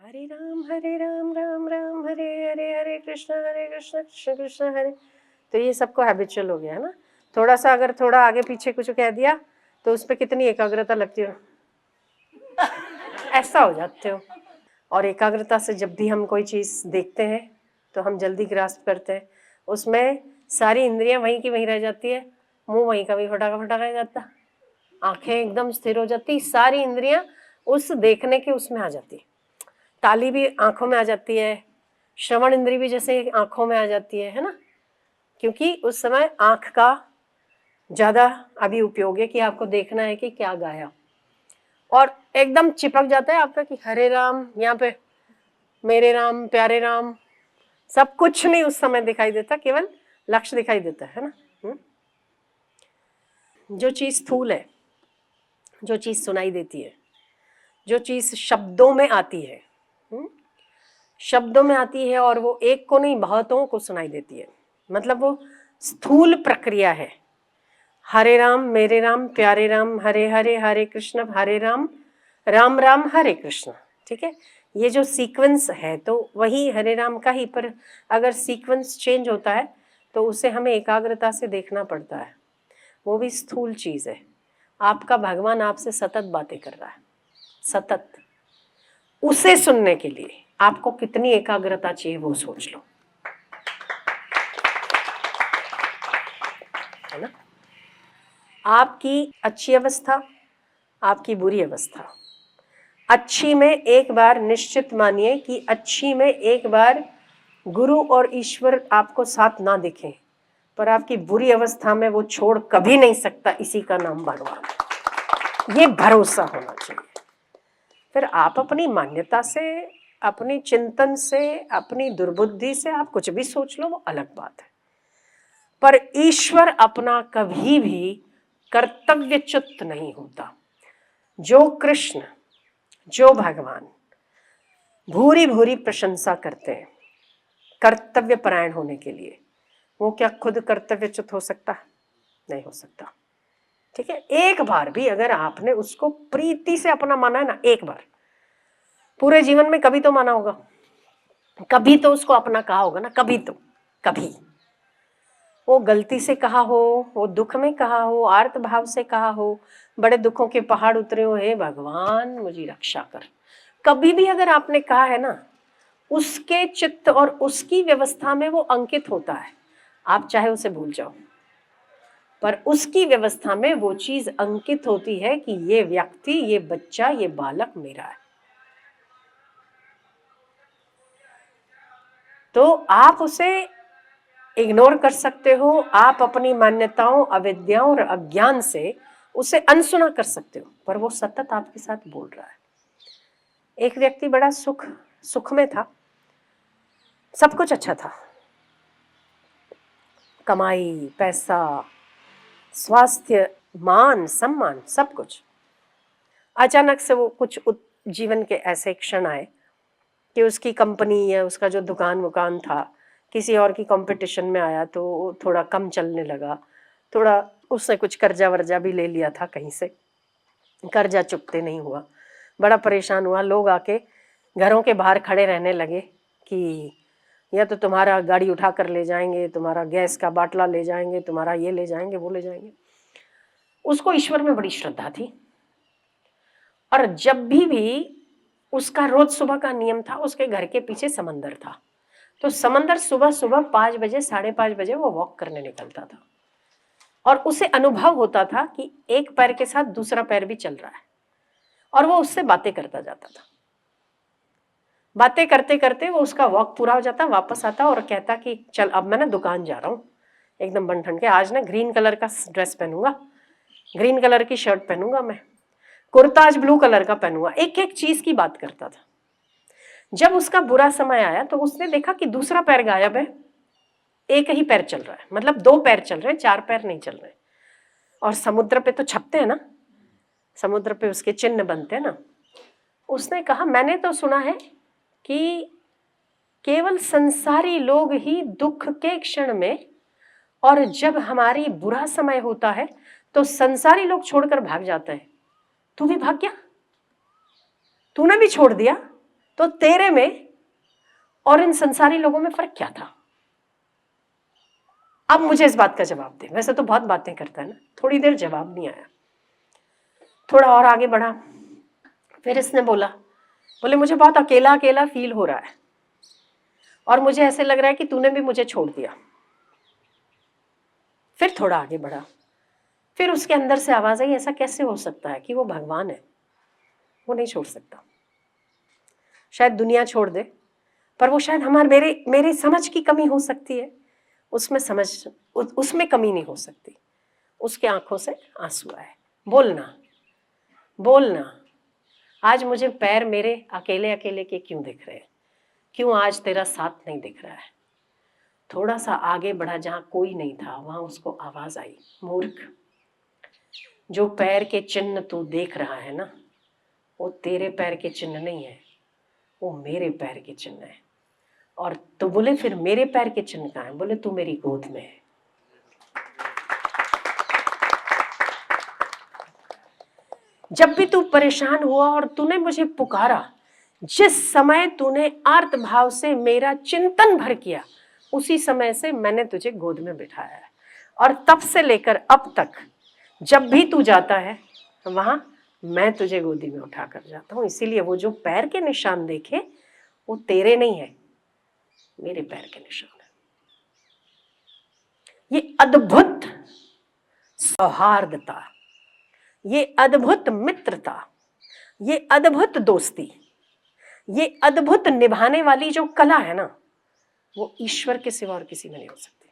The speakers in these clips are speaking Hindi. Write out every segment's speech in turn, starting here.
हरे राम राम राम हरे हरे, हरे कृष्ण कृष्ण कृष्ण हरे। तो ये सबको हैबिचुअल हो गया है ना। थोड़ा सा अगर थोड़ा आगे पीछे कुछ कह दिया तो उस पर कितनी एकाग्रता लगती हो, ऐसा हो जाते हो। और एकाग्रता से जब भी हम कोई चीज़ देखते हैं तो हम जल्दी ग्रास्प करते हैं, उसमें सारी इंद्रियां वहीं की वहीं रह जाती है, मुंह वहीं का वहीं फटाका फटाका रह जाता, आंखें एकदम स्थिर हो जाती, सारी इंद्रियां उस देखने के उसमें आ जाती, ताली भी आंखों में आ जाती है, श्रवण इंद्री भी जैसे आंखों में आ जाती है ना, क्योंकि उस समय आंख का ज़्यादा अभी उपयोग है कि आपको देखना है कि क्या गाया, और एकदम चिपक जाता है आपका कि हरे राम, यहाँ पे मेरे राम प्यारे राम, सब कुछ नहीं उस समय दिखाई देता, केवल लक्ष्य दिखाई देता है ना। जो चीज़ स्थूल है, जो चीज़ सुनाई देती है, जो चीज़ शब्दों में आती है, शब्दों में आती है, और वो एक को नहीं बहुतों को सुनाई देती है, मतलब वो स्थूल प्रक्रिया है। हरे राम मेरे राम प्यारे राम, हरे हरे, हरे कृष्ण हरे राम राम राम हरे कृष्ण, ठीक है। ये जो सीक्वेंस है तो वही हरे राम का ही, पर अगर सीक्वेंस चेंज होता है तो उसे हमें एकाग्रता से देखना पड़ता है, वो भी स्थूल चीज़ है। आपका भगवान आपसे सतत बातें कर रहा है, सतत, उसे सुनने के लिए आपको कितनी एकाग्रता चाहिए वो सोच लो, है ना। आपकी अच्छी अवस्था, आपकी बुरी अवस्था, अच्छी में एक बार निश्चित मानिए कि अच्छी में एक बार गुरु और ईश्वर आपको साथ ना दिखें, पर आपकी बुरी अवस्था में वो छोड़ कभी नहीं सकता, इसी का नाम भगवान, ये भरोसा होना चाहिए। फिर आप अपनी मान्यता से, अपनी चिंतन से, अपनी दुर्बुद्धि से आप कुछ भी सोच लो, वो अलग बात है, पर ईश्वर अपना कभी भी कर्तव्यच्युत नहीं होता। जो कृष्ण, जो भगवान भूरी भूरी प्रशंसा करते हैं कर्तव्य परायण होने के लिए, वो क्या खुद कर्तव्यच्युत हो सकता? नहीं हो सकता, ठीक है। एक बार भी अगर आपने उसको प्रीति से अपना माना है ना, एक बार पूरे जीवन में कभी तो माना होगा, कभी तो उसको अपना कहा होगा ना, कभी तो, कभी वो गलती से कहा हो, वो दुख में कहा हो, आर्त भाव से कहा हो, बड़े दुखों के पहाड़ उतरे हो, हे भगवान मुझे रक्षा कर, कभी भी अगर आपने कहा है ना, उसके चित्त और उसकी व्यवस्था में वो अंकित होता है, आप चाहे उसे भूल जाओ, पर उसकी व्यवस्था में वो चीज अंकित होती है कि ये व्यक्ति, ये बच्चा, ये बालक मेरा है। तो आप उसे इग्नोर कर सकते हो, आप अपनी मान्यताओं, अविद्याओं और अज्ञान से उसे अनसुना कर सकते हो, पर वो सतत आपके साथ बोल रहा है। एक व्यक्ति बड़ा सुख में था, सब कुछ अच्छा था, कमाई, पैसा, स्वास्थ्य, मान सम्मान, सब कुछ। अचानक से वो कुछ जीवन के ऐसे क्षण आए कि उसकी कंपनी या उसका जो दुकान था किसी और की कंपटीशन में आया, तो थोड़ा कम चलने लगा, थोड़ा उसने कुछ कर्जा वर्जा भी ले लिया था कहीं से, कर्जा चुकते नहीं हुआ, बड़ा परेशान हुआ। लोग आके घरों के बाहर खड़े रहने लगे कि या तो तुम्हारा गाड़ी उठा कर ले जाएंगे, तुम्हारा गैस का बाटला ले जाएंगे, तुम्हारा ये ले जाएंगे, वो ले जाएंगे। उसको ईश्वर में बड़ी श्रद्धा थी, और जब भी उसका रोज सुबह का नियम था, उसके घर के पीछे समंदर था, तो समंदर सुबह सुबह 5 बजे 5:30 बजे वो वॉक करने निकलता था, और उसे अनुभव होता था कि एक पैर के साथ दूसरा पैर भी चल रहा है, और वो उससे बातें करता जाता था। बातें करते करते वो उसका वॉक पूरा हो जाता, वापस आता और कहता कि चल अब मैं ना दुकान जा रहा हूँ, एकदम बन ठन के, आज ना ग्रीन कलर का ड्रेस पहनूंगा, ग्रीन कलर की शर्ट पहनूंगा, मैं कुर्ता आज ब्लू कलर का पहनूंगा, एक एक चीज की बात करता था। जब उसका बुरा समय आया तो उसने देखा कि दूसरा पैर गायब है, एक ही पैर चल रहा है, मतलब 2 पैर चल रहे हैं, 4 पैर नहीं चल रहे। और समुद्र पे तो छपते हैं ना, समुद्र पे उसके चिन्ह बनते हैं ना। उसने कहा मैंने तो सुना है कि केवल संसारी लोग ही दुख के क्षण में, और जब हमारी बुरा समय होता है तो संसारी लोग छोड़कर भाग जाते हैं। तू भी भाग गया, तूने भी छोड़ दिया, तो तेरे में और इन संसारी लोगों में फर्क क्या था? अब मुझे इस बात का जवाब दे। वैसे तो बहुत बातें करता है ना, थोड़ी देर जवाब नहीं आया, थोड़ा और आगे बढ़ा, फिर इसने बोले मुझे बहुत अकेला अकेला फील हो रहा है और मुझे ऐसे लग रहा है कि तूने भी मुझे छोड़ दिया। फिर थोड़ा आगे बढ़ा, फिर उसके अंदर से आवाज आई, ऐसा कैसे हो सकता है कि वो भगवान है, वो नहीं छोड़ सकता। शायद दुनिया छोड़ दे, पर वो शायद मेरी समझ की कमी हो सकती है, उसमें कमी नहीं हो सकती। उसके आंखों से आंसू आए। बोलना बोलना, आज मुझे पैर मेरे अकेले अकेले के क्यों दिख रहे हैं? क्यों आज तेरा साथ नहीं दिख रहा है? थोड़ा सा आगे बढ़ा, जहां कोई नहीं था वहां उसको आवाज आई, मूर्ख, जो पैर के चिन्ह तू देख रहा है ना, वो तेरे पैर के चिन्ह नहीं है, वो मेरे पैर के चिन्ह है। और तो बोले फिर मेरे पैर के चिन्ह कहाँ है? बोले तू मेरी गोद में है। जब भी तू परेशान हुआ और तूने मुझे पुकारा, जिस समय तूने आर्त भाव से मेरा चिंतन भर किया, उसी समय से मैंने तुझे गोद में बिठाया है। और तब से लेकर अब तक जब भी तू जाता है वहां मैं तुझे गोदी में उठा कर जाता हूं। इसीलिए वो जो पैर के निशान देखे वो तेरे नहीं है, मेरे पैर के निशान है। ये अद्भुत सौहार्दता, ये अद्भुत मित्रता, ये अद्भुत दोस्ती, ये अद्भुत निभाने वाली जो कला है ना, वो ईश्वर के सिवा और किसी में नहीं हो सकती।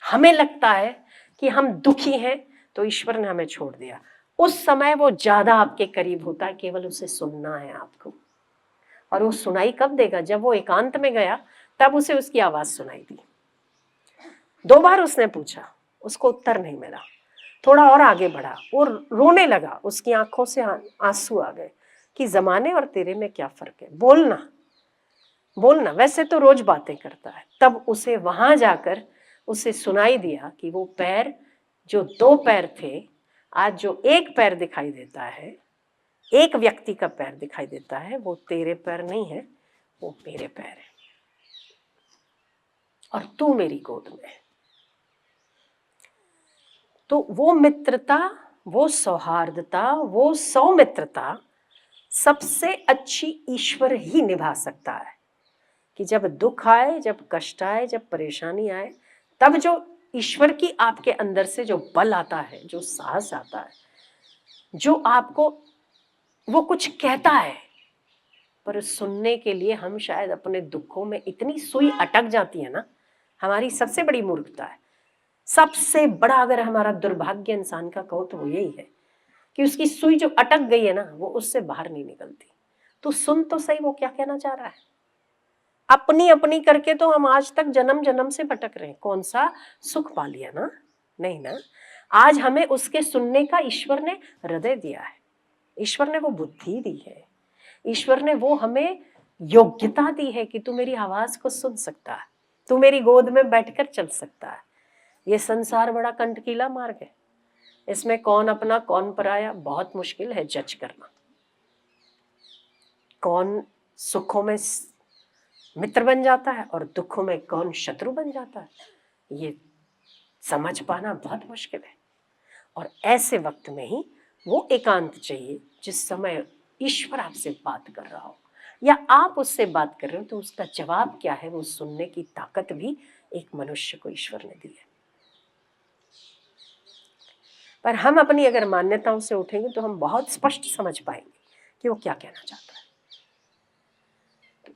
हमें लगता है कि हम दुखी हैं तो ईश्वर ने हमें छोड़ दिया। उस समय वो ज्यादा आपके करीब होता है, केवल उसे सुनना है आपको। और वो सुनाई कब देगा? जब वो एकांत में गया तब उसे उसकी आवाज सुनाई दी। 2 बार उसने पूछा, उसको उत्तर नहीं मिला। थोड़ा और आगे बढ़ा, वो रोने लगा, उसकी आंखों से आंसू आ गए कि जमाने और तेरे में क्या फर्क है। बोलना बोलना। वैसे तो रोज बातें करता है, तब उसे वहां जाकर उसे सुनाई दिया कि वो पैर, जो 2 पैर थे, आज जो एक पैर दिखाई देता है, एक व्यक्ति का पैर दिखाई देता है, वो तेरे पैर नहीं है, वो मेरे पैर है। और तू मेरी गोद में है। तो वो मित्रता, वो सौहार्दता, वो सौमित्रता सबसे अच्छी ईश्वर ही निभा सकता है। कि जब दुख आए, जब कष्ट आए, जब परेशानी आए, तब जो ईश्वर की आपके अंदर से जो बल आता है, जो साहस आता है, जो आपको वो कुछ कहता है, पर सुनने के लिए हम शायद अपने दुखों में इतनी सुई अटक जाती है ना, हमारी सबसे बड़ी मूर्खता है। सबसे बड़ा अगर हमारा दुर्भाग्य इंसान का कहो तो वो यही है कि उसकी सुई जो अटक गई है ना, वो उससे बाहर नहीं निकलती। तो सुन तो सही वो क्या कहना चाह रहा है। अपनी अपनी करके तो हम आज तक जन्म जन्म से भटक रहे हैं। कौन सा सुख पा लिया ना? नहीं ना। आज हमें उसके सुनने का ईश्वर ने हृदय दिया है, ईश्वर ने वो बुद्धि दी है, ईश्वर ने वो हमें योग्यता दी है कि तू मेरी आवाज को सुन सकता है, तू मेरी गोद में बैठकर चल सकता है। ये संसार बड़ा कंटकीला मार्ग है, इसमें कौन अपना कौन पराया बहुत मुश्किल है जज करना। कौन सुखों में मित्र बन जाता है और दुखों में कौन शत्रु बन जाता है, ये समझ पाना बहुत मुश्किल है। और ऐसे वक्त में ही वो एकांत चाहिए जिस समय ईश्वर आपसे बात कर रहा हो या आप उससे बात कर रहे हो, तो उसका जवाब क्या है वो सुनने की ताकत भी एक मनुष्य को ईश्वर ने दी है। पर हम अपनी अगर मान्यताओं से उठेंगे तो हम बहुत स्पष्ट समझ पाएंगे कि वो क्या कहना चाहता है।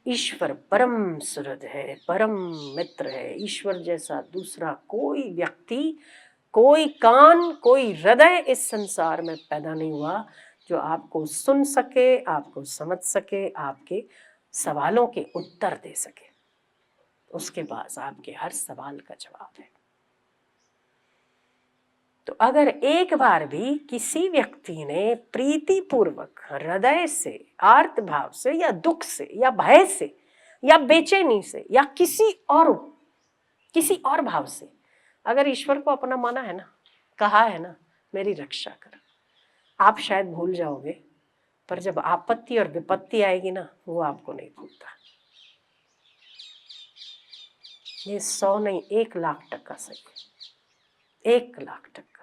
ईश्वर परम सुहृद है, परम मित्र है। ईश्वर जैसा दूसरा कोई व्यक्ति, कोई कान, कोई हृदय इस संसार में पैदा नहीं हुआ जो आपको सुन सके, आपको समझ सके, आपके सवालों के उत्तर दे सके। उसके पास आपके हर सवाल का जवाब है। तो अगर एक बार भी किसी व्यक्ति ने प्रीतिपूर्वक हृदय से, आर्त भाव से या दुख से या भय से या बेचैनी से या किसी और भाव से अगर ईश्वर को अपना माना है ना, कहा है ना मेरी रक्षा कर, आप शायद भूल जाओगे पर जब आपत्ति और विपत्ति आएगी ना, वो आपको नहीं भूलता। ये 100 नहीं, 1 लाख टका सही है, 1 लाख टका।